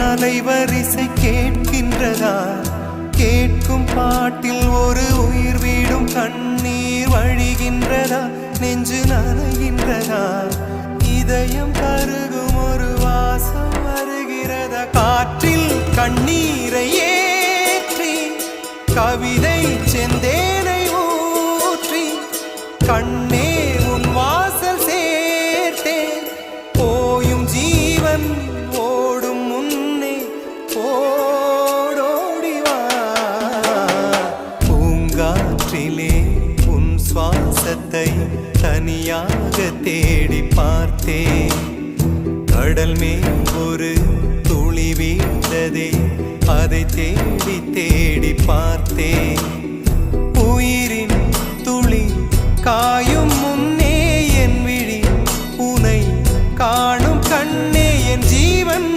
அலைவரிசை கேட்கின்றதா? கேட்கும் பாட்டில் ஒரு உயிர் வீடும் கண்ணீர் வழிகின்றதா? நெஞ்சு நனைகின்றதா? இதயம் கருகும் ஒரு வாசம் வருகிறதா? காற்றில் கண்ணீரை ஏற்றி கவிதை செந்தேனை ஊற்றி கண்ணே உன் வாசல் சேர்த்தேன். போயும் ஜீவன் ஓடும் முன்னே ஓடோடிவா. பூங்காற்றிலே உன் சுவாசத்தை தனியாக தேடி பார்த்தேன். கடல் மேல் ஒரு துளி வீழ்ந்ததே, அதை தேடி தேடி பார்த்தேன்.